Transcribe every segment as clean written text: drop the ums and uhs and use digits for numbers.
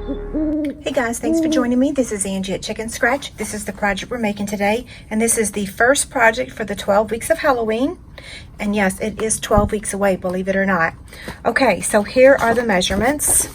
Hey guys, thanks for joining me. This is Angie at Chicken Scratch. This is the project we're making today, and this is the first project for the 12 weeks of Halloween. And yes, it is 12 weeks away, believe it or not. Okay, so here are the measurements.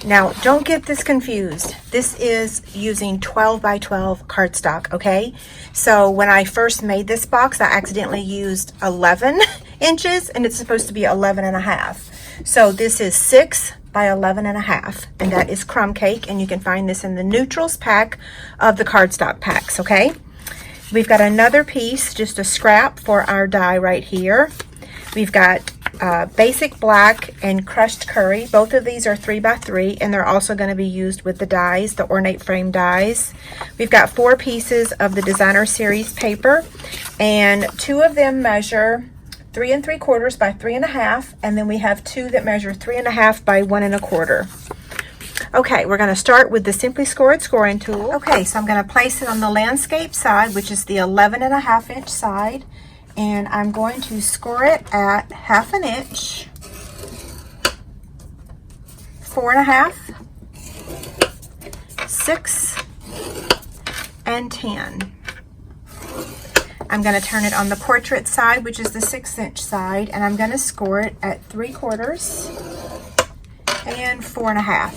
Now, don't get this confused. This is using 12 by 12 cardstock, okay? So when I first made this box, I accidentally used 11 inches, and it's supposed to be 11 and a half. So this is 6 by 11 and a half, and that is crumb cake, and you can find this in the neutrals pack of the cardstock packs, okay? We've got another piece, just a scrap for our die right here. We've got basic black and crushed curry. Both of these are 3 by 3, and they're also going to be used with the dies, the ornate frame dies. We've got 4 pieces of the designer series paper, and 2 of them measure 3 3/4 by 3 1/2, and then we have 2 that measure 3 1/2 by 1 1/4. Okay, we're going to start with the Simply Scored scoring tool. Okay, so I'm going to place it on the landscape side, which is the 11 1/2 inch side, and I'm going to score it at 1/2 inch, 4 1/2, 6, and 10. I'm going to turn it on the portrait side, which is the 6 inch side, and I'm going to score it at 3/4 and 4 1/2.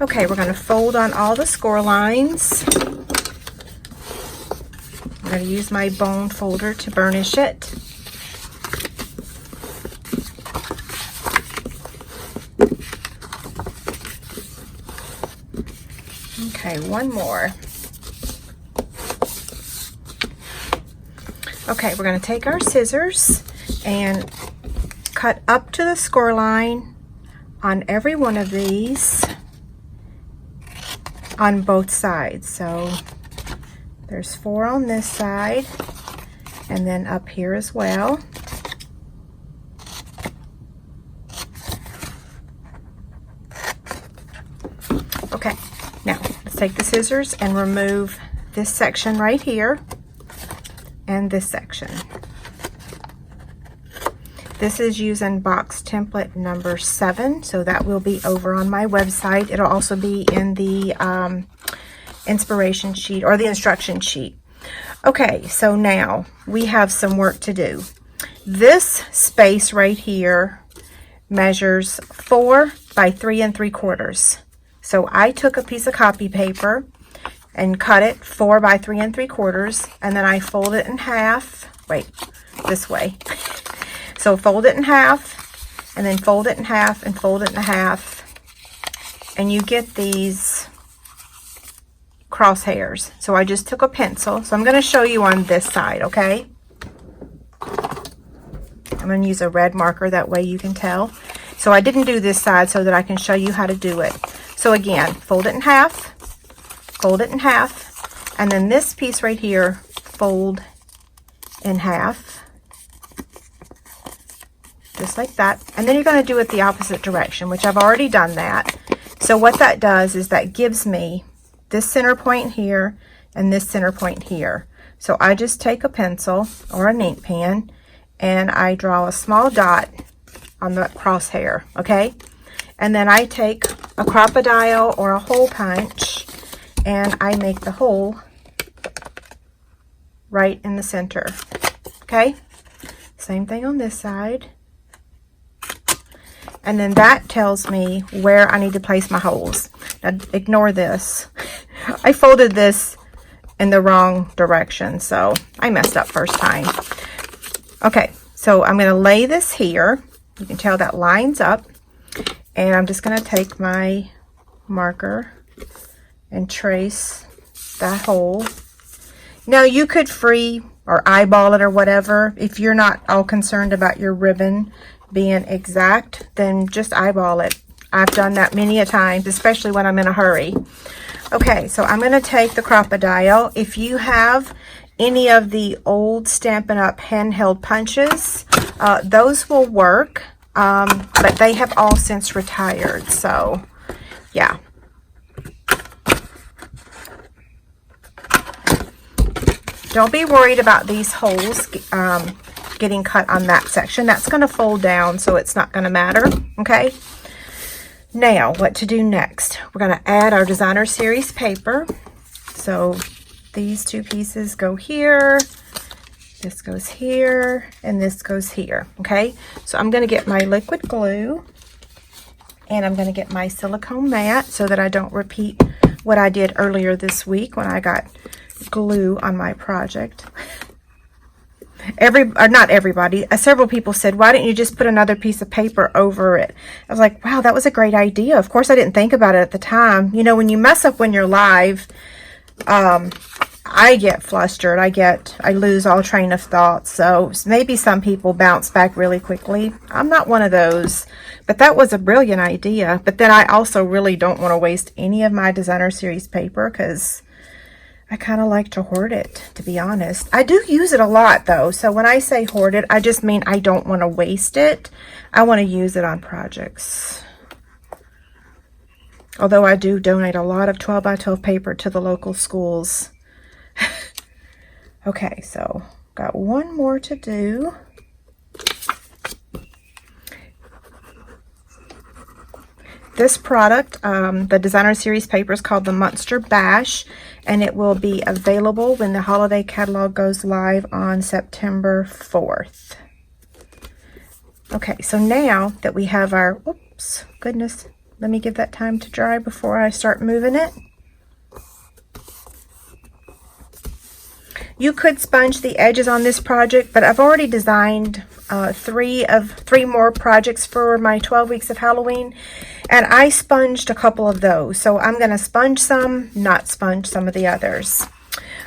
Okay, we're going to fold on all the score lines. I'm going to use my bone folder to burnish it. Okay, one more. Okay, we're going to take our scissors and cut up to the score line on every one of these on both sides. So there's 4 on this side and then up here as well. Okay, now let's take the scissors and remove this section right here and this section. This is using box template number 7, so that will be over on my website. It'll also be in the inspiration sheet or the instruction sheet. Okay, so now we have some work to do. This space right here measures 4 by 3 3/4. So I took a piece of copy paper and cut it 4 by 3 3/4, and then I fold it in half. Wait, this way. So fold it in half, and then fold it in half, and fold it in half, and you get these crosshairs. So I just took a pencil. So I'm going to show you on this side, okay? I'm going to use a red marker, that way you can tell. So I didn't do this side so that I can show you how to do it. So again, fold it in half, and then this piece right here, fold in half, just like that. And then you're going to do it the opposite direction, which I've already done that. So what that does is that gives me this center point here and this center point here. So I just take a pencil or an ink pen and I draw a small dot on the crosshair, okay? And then I take a Crop-A-Dile or a hole punch and I make the hole right in the center, okay? Same thing on this side. And then that tells me where I need to place my holes. Now ignore this. I folded this in the wrong direction, so I messed up first time. Okay, so I'm going to lay this here. You can tell that lines up. And I'm just going to take my marker and trace that hole. Now you could free or eyeball it or whatever. If you're not all concerned about your ribbon being exact, then just eyeball it. I've done that many a times, especially when I'm in a hurry. Okay, so I'm going to take the Crop-A-Dile. If you have any of the old Stampin' Up! Handheld punches, those will work, but they have all since retired, so yeah. Don't be worried about these holes getting cut on that section. That's going to fold down, so it's not going to matter, okay? Now, what to do next? We're going to add our designer series paper. So these two pieces go here, this goes here, and this goes here, okay? So I'm going to get my liquid glue, and I'm going to get my silicone mat so that I don't repeat what I did earlier this week when I got glue on my project. Not everybody, several people said, why didn't you just put another piece of paper over it? I was like, wow, that was a great idea. Of course, I didn't think about it at the time. You know, when you mess up when you're live, I get flustered. I lose all train of thought. So maybe some people bounce back really quickly. I'm not one of those, but that was a brilliant idea. But then I also really don't want to waste any of my designer series paper because I kind of like to hoard it, to be honest. I do use it a lot though. So when I say hoard it, I just mean I don't want to waste it. I want to use it on projects. Although I do donate a lot of 12 by 12 paper to the local schools. Okay, so got one more to do. This product, the designer series paper, is called the Monster Bash, and it will be available when the holiday catalog goes live on September 4th. Okay, so now that we have our, oops, goodness, let me give that time to dry before I start moving it. You could sponge the edges on this project, but I've already designed three more projects for my 12 weeks of Halloween, and I sponged a couple of those. So I'm going to sponge some, not sponge some of the others.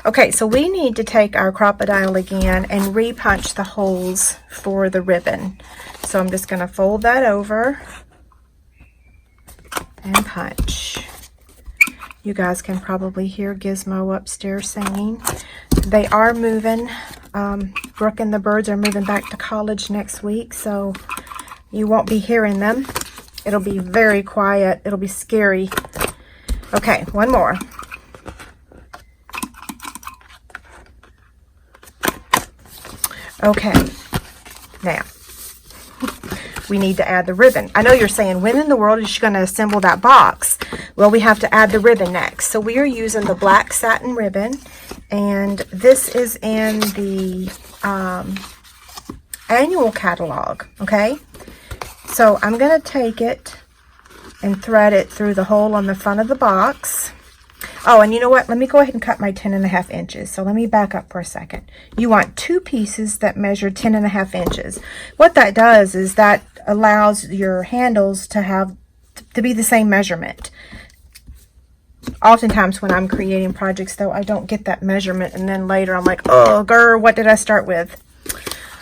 Okay, so we need to take our Crop-A-Dile again and re-punch the holes for the ribbon. So I'm just going to fold that over and punch. You guys can probably hear Gizmo upstairs singing. They are moving. Brooke and the birds are moving back to college next week, so you won't be hearing them. It'll be very quiet. It'll be scary. Okay, one more. Okay, now we need to add the ribbon. I know you're saying, when in the world is she going to assemble that box? Well, we have to add the ribbon next. So we are using the black satin ribbon, and this is in the annual catalog, okay? So I'm going to take it and thread it through the hole on the front of the box. Oh, and you know what? Let me go ahead and cut my 10.5 inches. So let me back up for a second. You want two pieces that measure 10.5 inches. What that does is that allows your handles to be the same measurement. Oftentimes when I'm creating projects though, I don't get that measurement, and then later I'm like, oh, grr, what did I start with?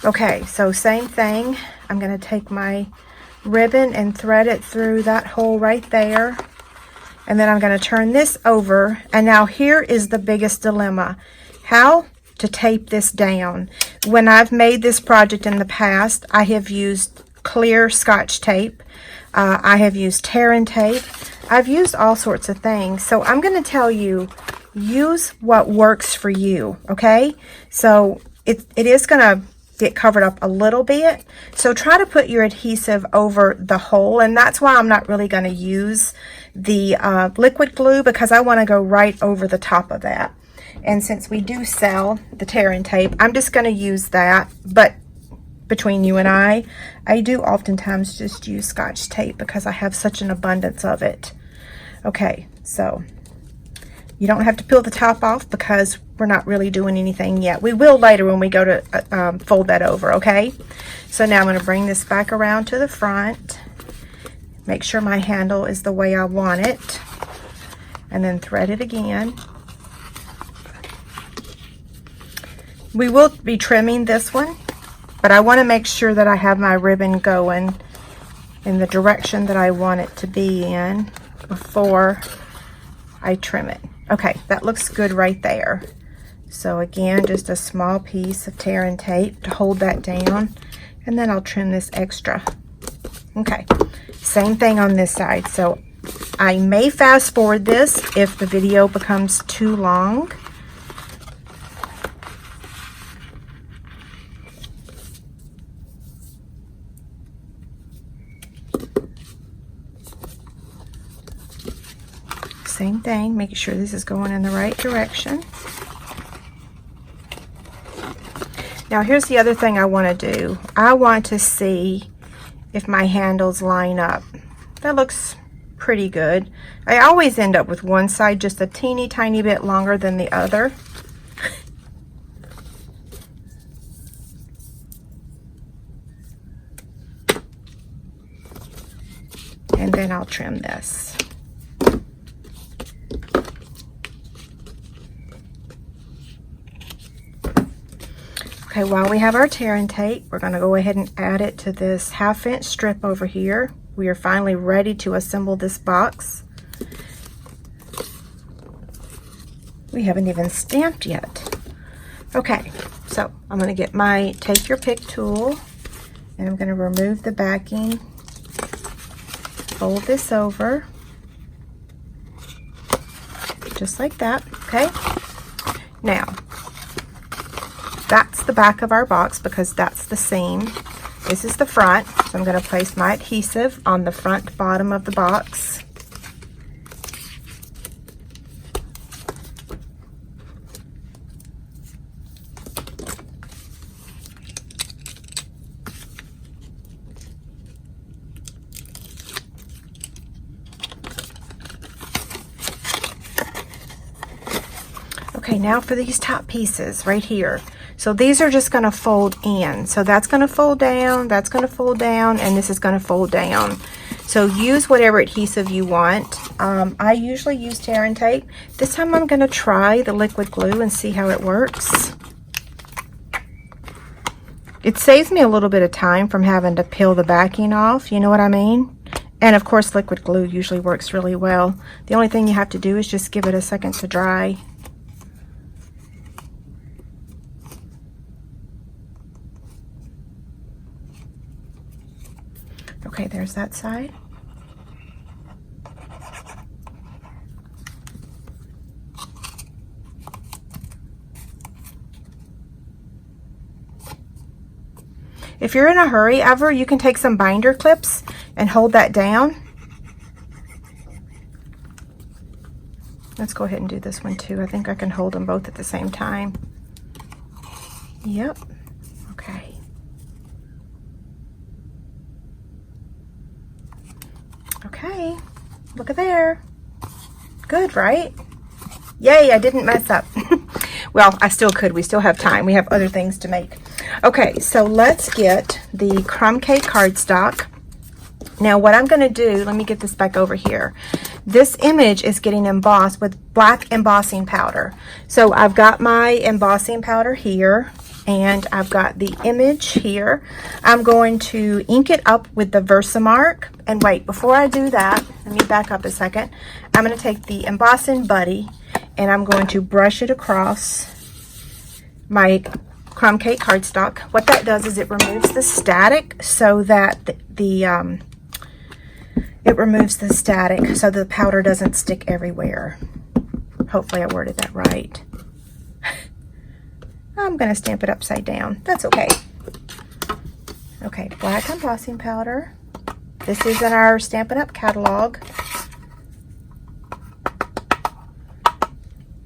Okay, so same thing. I'm going to take my ribbon and thread it through that hole right there. And then I'm going to turn this over. And now here is the biggest dilemma. How to tape this down. When I've made this project in the past, I have used clear Scotch tape. I have used tear and tape. I've used all sorts of things. So I'm going to tell you, use what works for you, okay? So it is going to get covered up a little bit. So try to put your adhesive over the hole. And that's why I'm not really going to use the liquid glue, because I want to go right over the top of that. And since we do sell the tear and tape, I'm just going to use that. But between you and I do oftentimes just use Scotch tape because I have such an abundance of it. Okay, so you don't have to peel the top off because we're not really doing anything yet. We will later when we go to fold that over, okay? So now I'm going to bring this back around to the front. Make sure my handle is the way I want it. And then thread it again. We will be trimming this one, but I want to make sure that I have my ribbon going in the direction that I want it to be in before I trim it. Okay, that looks good right there. So again, just a small piece of tear and tape to hold that down, and then I'll trim this extra. Okay, same thing on this side. So I may fast forward this if the video becomes too long. same thing, making sure this is going in the right direction. Now here's the other thing I want to do. I want to see if my handles line up. That looks pretty good. I always end up with one side just a teeny tiny bit longer than the other. And then I'll trim this. Okay, while we have our tear and tape, we're going to go ahead and add it to this 1/2 inch strip over here. We are finally ready to assemble this box. We haven't even stamped yet. Okay, so I'm going to get my Take Your Pick tool, and I'm going to remove the backing. Fold this over, just like that, okay? Now, that's the back of our box because that's the seam. This is the front, so I'm going to place my adhesive on the front bottom of the box. Okay, now for these top pieces right here. So these are just going to fold in. So that's going to fold down, that's going to fold down, and this is going to fold down. So use whatever adhesive you want. I usually use tear and tape. This time I'm going to try the liquid glue and see how it works. It saves me a little bit of time from having to peel the backing off, you know what I mean? And of course liquid glue usually works really well. The only thing you have to do is just give it a second to dry. Okay, there's that side. If you're in a hurry ever, you can take some binder clips and hold that down. Let's go ahead and do this one too. I think I can hold them both at the same time. Yep. Okay. Okay, look at there. Good, right? Yay, I didn't mess up. Well, I still could. We still have time. We have other things to make. Okay, so let's get the crumb cake cardstock. Now what I'm going to do, let me get this back over here. This image is getting embossed with black embossing powder. So I've got my embossing powder here, and I've got the image here. I'm going to ink it up with the Versamark. And wait, before I do that, let me back up a second. I'm going to take the embossing buddy and I'm going to brush it across my crumb cake cardstock. What that does is it removes the static so that it removes the static so the powder doesn't stick everywhere. Hopefully I worded that right. I'm going to stamp it upside down. That's okay. Okay, black embossing powder. This is in our Stampin' Up! Catalog.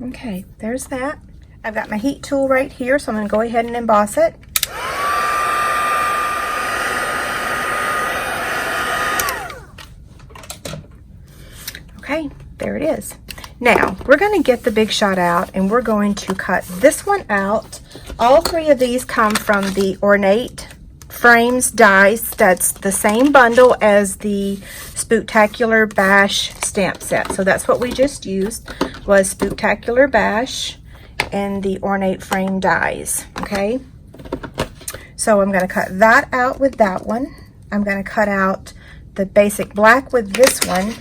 Okay, there's that. I've got my heat tool right here, so I'm going to go ahead and emboss it. Okay, there it is. Now, we're going to get the Big Shot out, and we're going to cut this one out. All three of these come from the Ornate Frames dies. That's the same bundle as the Spooktacular Bash stamp set. So that's what we just used, was Spooktacular Bash and the Ornate Frame dies. Okay, so I'm going to cut that out with that one. I'm going to cut out the basic black with this one.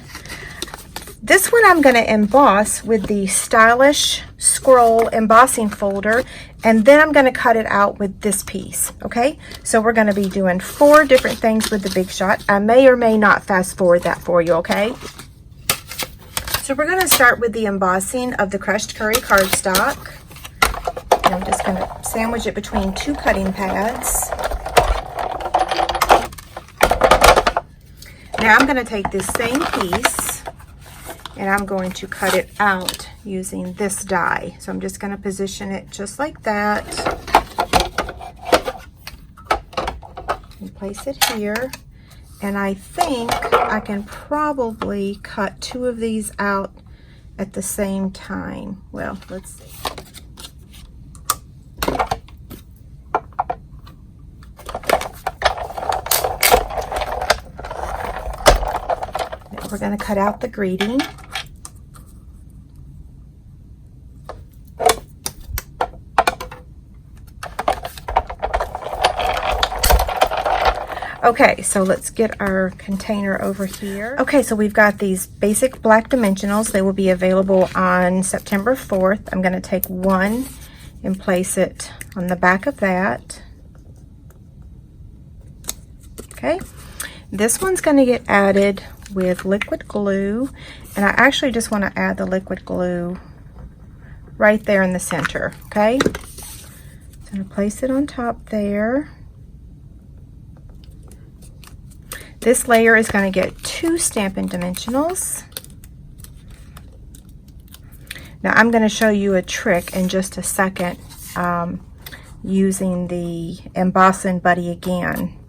This one I'm going to emboss with the Stylish Scroll embossing folder, and then I'm going to cut it out with this piece. Okay, so we're going to be doing 4 different things with the Big Shot. I may or may not fast forward that for you, okay? So we're going to start with the embossing of the crushed curry cardstock. And I'm just going to sandwich it between 2 cutting pads. Now I'm going to take this same piece and I'm going to cut it out using this die. So I'm just going to position it just like that and place it here. And I think I can probably cut 2 of these out at the same time. Well, let's see. Now we're going to cut out the greeting. Okay, so let's get our container over here. Okay, so we've got these basic black dimensionals. They will be available on September 4th. I'm going to take one and place it on the back of that. Okay, this one's going to get added with liquid glue, and I actually just want to add the liquid glue right there in the center. Okay, so I'm going to place it on top there. This layer is going to get 2 Stampin' Dimensionals. Now I'm going to show you a trick in just a second using the embossing buddy again.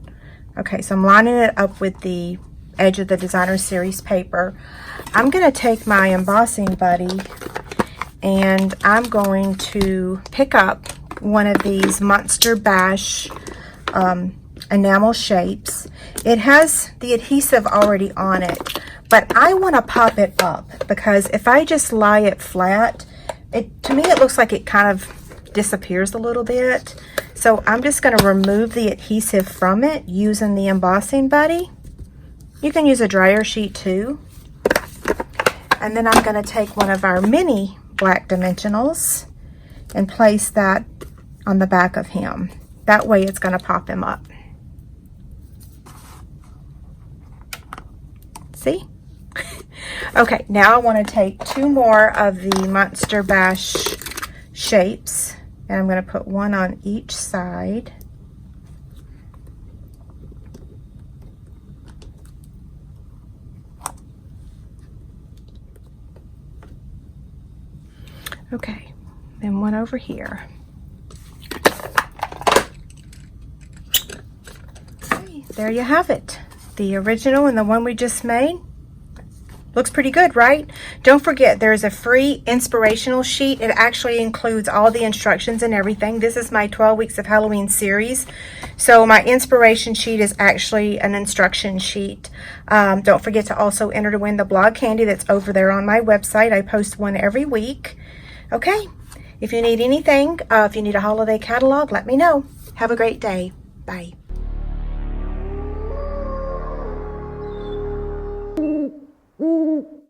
Okay, so I'm lining it up with the edge of the Designer Series paper. I'm going to take my embossing buddy and I'm going to pick up one of these Monster Bash enamel shapes. It has the adhesive already on it, but I want to pop it up because if I just lie it flat, to me it looks like it kind of disappears a little bit. So I'm just going to remove the adhesive from it using the embossing buddy. You can use a dryer sheet too. And then I'm going to take one of our mini black dimensionals and place that on the back of him. That way it's going to pop him up. See? Okay, now I want to take 2 more of the Monster Bash shapes, and I'm going to put one on each side. Okay, then one over here. Okay, there you have it. The original and the one we just made. Looks pretty good, right? Don't forget, there's a free inspirational sheet. It actually includes all the instructions and everything. This is my 12 Weeks of Halloween series. So my inspiration sheet is actually an instruction sheet. Don't forget to also enter to win the blog candy that's over there on my website. I post one every week. Okay, if you need anything, if you need a holiday catalog, let me know. Have a great day. Bye.